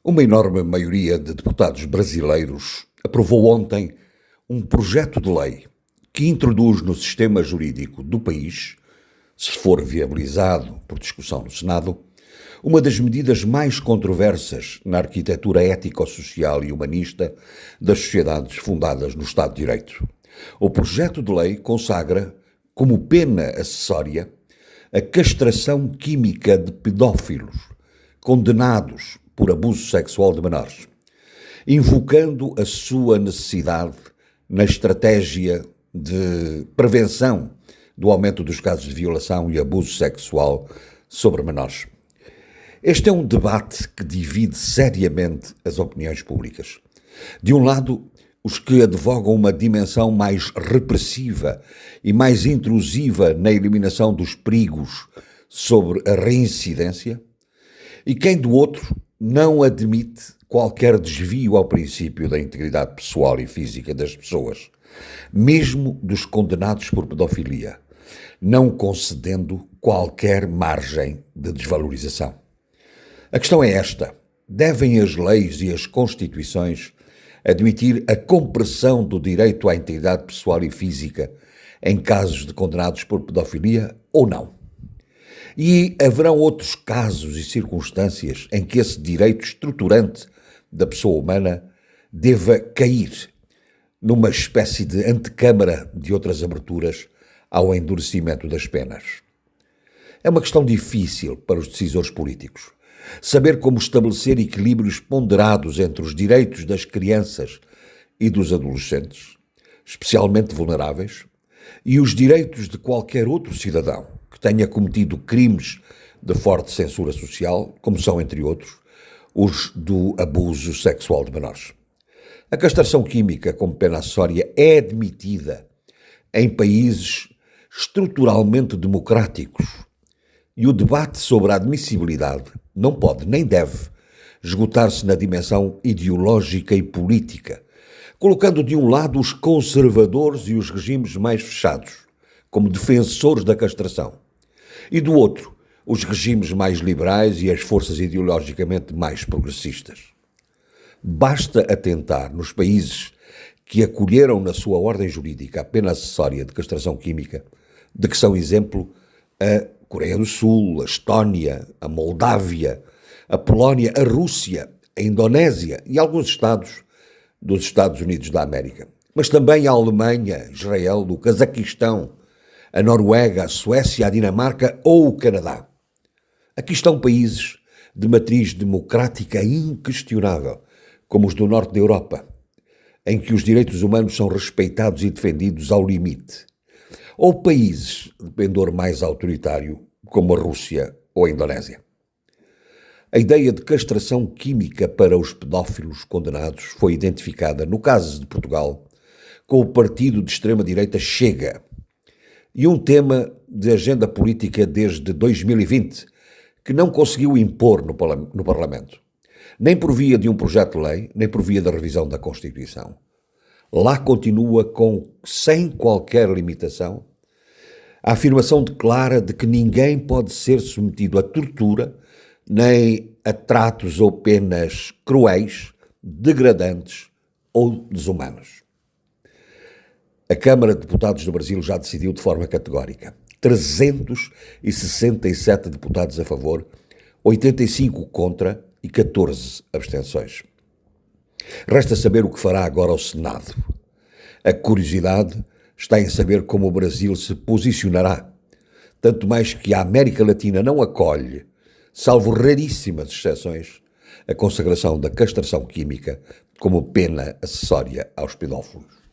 Uma enorme maioria de deputados brasileiros aprovou ontem um projeto de lei que introduz no sistema jurídico do país, se for viabilizado por discussão no Senado, uma das medidas mais controversas na arquitetura ético-social e humanista das sociedades fundadas no Estado de Direito. O projeto de lei consagra, como pena acessória, a castração química de pedófilos condenados por abuso sexual de menores, invocando a sua necessidade na estratégia de prevenção do aumento dos casos de violação e abuso sexual sobre menores. Este é um debate que divide seriamente as opiniões públicas. De um lado, os que advogam uma dimensão mais repressiva e mais intrusiva na eliminação dos perigos sobre a reincidência, e quem do outro não admite qualquer desvio ao princípio da integridade pessoal e física das pessoas, mesmo dos condenados por pedofilia, não concedendo qualquer margem de desvalorização. A questão é esta: devem as leis e as constituições admitir a compressão do direito à integridade pessoal e física em casos de condenados por pedofilia ou não? E haverão outros casos e circunstâncias em que esse direito estruturante da pessoa humana deva cair numa espécie de antecâmara de outras aberturas ao endurecimento das penas. É uma questão difícil para os decisores políticos. Saber como estabelecer equilíbrios ponderados entre os direitos das crianças e dos adolescentes, especialmente vulneráveis, e os direitos de qualquer outro cidadão que tenha cometido crimes de forte censura social, como são, entre outros, os do abuso sexual de menores. A castração química como pena acessória é admitida em países estruturalmente democráticos e o debate sobre a admissibilidade não pode nem deve esgotar-se na dimensão ideológica e política, colocando de um lado os conservadores e os regimes mais fechados como defensores da castração, e do outro os regimes mais liberais e as forças ideologicamente mais progressistas. Basta atentar nos países que acolheram na sua ordem jurídica a pena acessória de castração química, de que são exemplo a Coreia do Sul, a Estónia, a Moldávia, a Polónia, a Rússia, a Indonésia e alguns estados dos Estados Unidos da América. Mas também a Alemanha, Israel, o Cazaquistão, a Noruega, a Suécia, a Dinamarca ou o Canadá. Aqui estão países de matriz democrática inquestionável, como os do norte da Europa, em que os direitos humanos são respeitados e defendidos ao limite. Ou países de pendor mais autoritário, como a Rússia ou a Indonésia. A ideia de castração química para os pedófilos condenados foi identificada, no caso de Portugal, com o partido de extrema-direita Chega, e um tema de agenda política desde 2020, que não conseguiu impor no Parlamento, nem por via de um projeto de lei, nem por via da revisão da Constituição. Lá continua sem qualquer limitação, a afirmação declara de que ninguém pode ser submetido a tortura, nem a tratos ou penas cruéis, degradantes ou desumanos. A Câmara de Deputados do Brasil já decidiu de forma categórica. 367 deputados a favor, 85 contra e 14 abstenções. Resta saber o que fará agora o Senado. A curiosidade está em saber como o Brasil se posicionará, tanto mais que a América Latina não acolhe, salvo raríssimas exceções, a consagração da castração química como pena acessória aos pedófilos.